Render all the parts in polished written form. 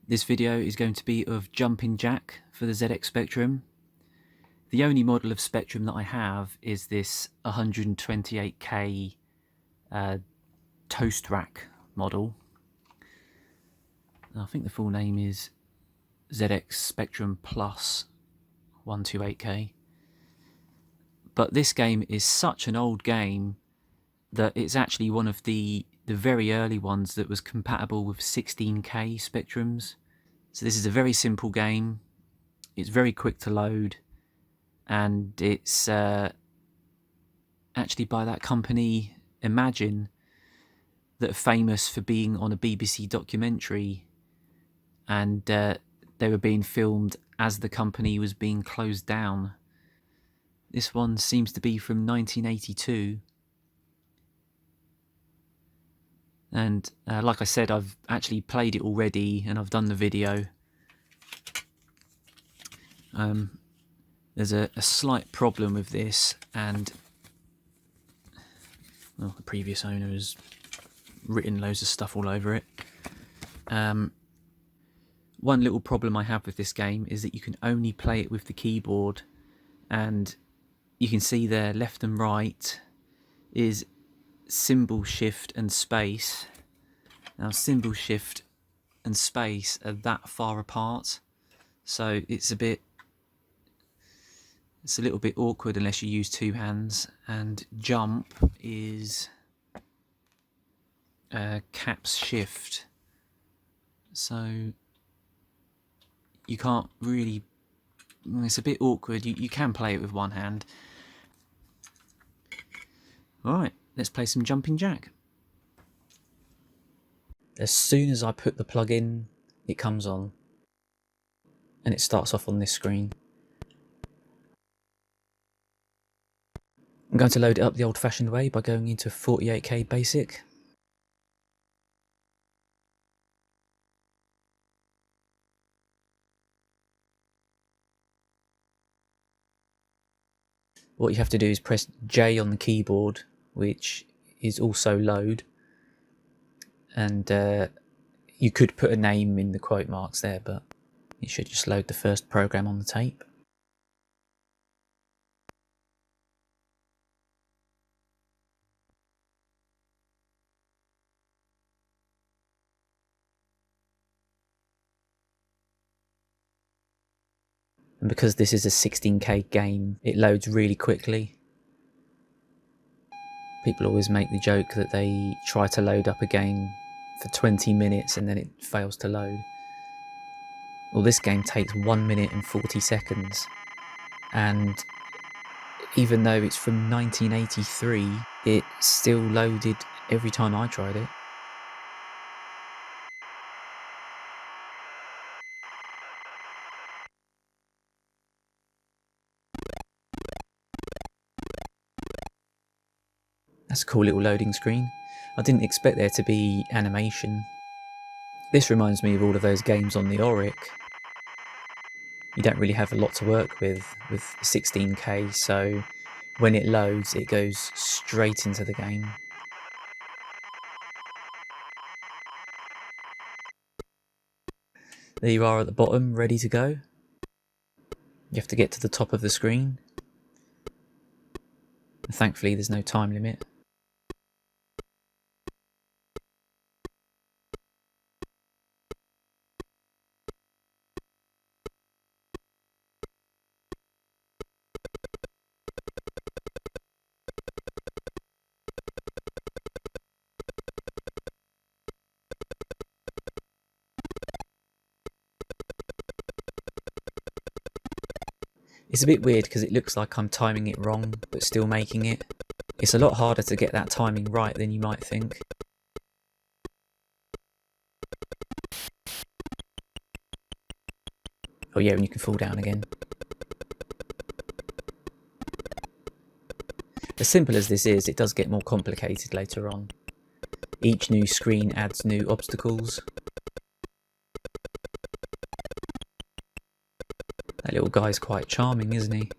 This video is going to be of Jumping Jack for the ZX Spectrum. The only model of Spectrum that I have is this 128K toast rack model. I think the full name is ZX Spectrum Plus 128K. But this game is such an old game that it's actually one of the very early ones that was compatible with 16K Spectrums. So this is a very simple game. It's very quick to load, and it's actually by that company Imagine, that are famous for being on a BBC documentary, and they were being filmed as the company was being closed down. This one seems to be from 1982. And like I said, I've actually played it already and I've done the video. There's a slight problem with this, and well, the previous owner has written loads of stuff all over it. One little problem I have with this game is that you can only play it with the keyboard, and you can see there left and right is symbol shift and space. Now symbol shift and space are that far apart, so it's a little bit awkward unless you use two hands. And jump is caps shift, so you can't really, it's a bit awkward. You can play it with one hand. Alright, let's play some Jumping Jack. As soon as I put the plug in, it comes on and it starts off on this screen. I'm going to load it up the old-fashioned way by going into 48K basic. What you have to do is press J on the keyboard, which is also load, and you could put a name in the quote marks there, but it should just load the first program on the tape. And because this is a 16K game, it loads really quickly. People always make the joke that they try to load up a game for 20 minutes and then it fails to load. Well, this game takes 1 minute and 40 seconds. And even though it's from 1983, it still loaded every time I tried it. That's a cool little loading screen. I didn't expect there to be animation. This reminds me of all of those games on the Auric. You don't really have a lot to work with 16K, so when it loads, it goes straight into the game. There you are at the bottom, ready to go. You have to get to the top of the screen. Thankfully, there's no time limit. It's a bit weird because it looks like I'm timing it wrong, but still making it. It's a lot harder to get that timing right than you might think. Oh yeah, and you can fall down again. As simple as this is, it does get more complicated later on. Each new screen adds new obstacles. That little guy's quite charming, isn't he?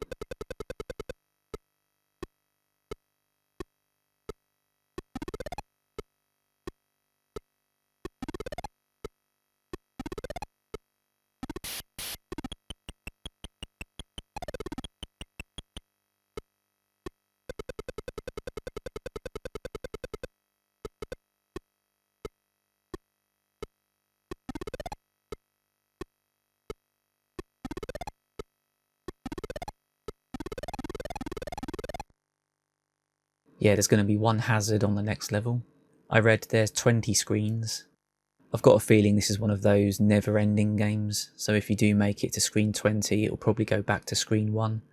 yeah, there's going to be one hazard on the next level. I read there's 20 screens. I've got a feeling this is one of those never-ending games, so if you do make it to screen 20, it'll probably go back to screen 1,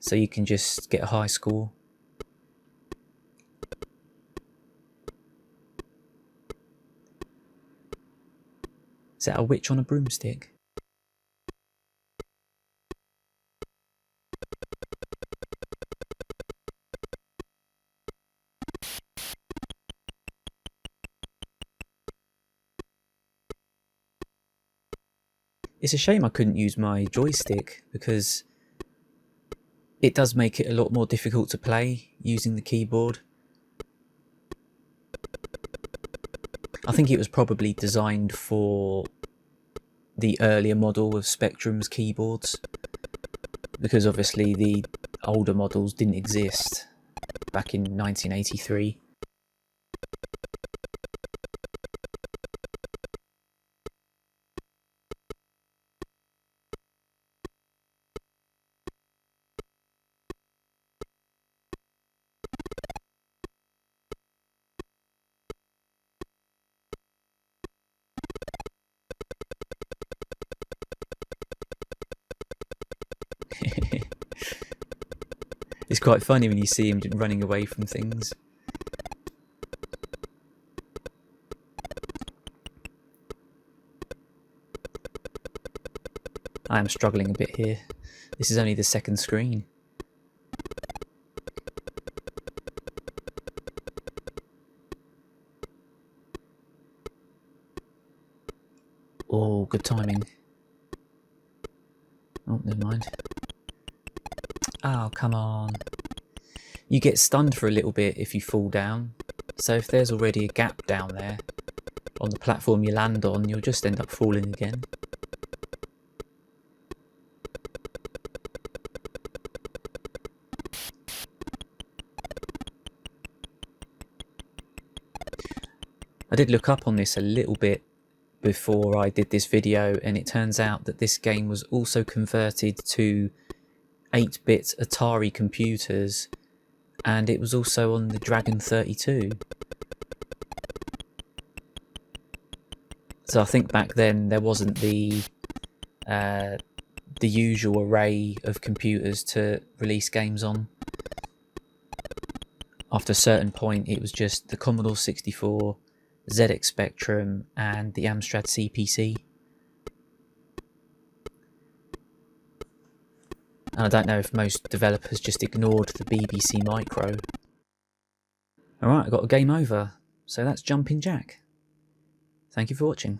so you can just get a high score. Is that a witch on a broomstick? It's a shame I couldn't use my joystick, because it does make it a lot more difficult to play using the keyboard. I think it was probably designed for the earlier model of Spectrum's keyboards, because obviously the older models didn't exist back in 1983. It's quite funny when you see him running away from things. I am struggling a bit here. This is only the second screen. Oh, good timing. Oh, never mind. Oh, come on. You get stunned for a little bit if you fall down. So if there's already a gap down there on the platform you land on, you'll just end up falling again. I did look up on this a little bit before I did this video, and it turns out that this game was also converted to 8-bit Atari computers, and it was also on the Dragon 32. So I think back then there wasn't the usual array of computers to release games on. After a certain point, it was just the Commodore 64, ZX Spectrum, and the Amstrad CPC. And I don't know if most developers just ignored the BBC Micro. Alright, I got a game over, so that's Jumping Jack. Thank you for watching.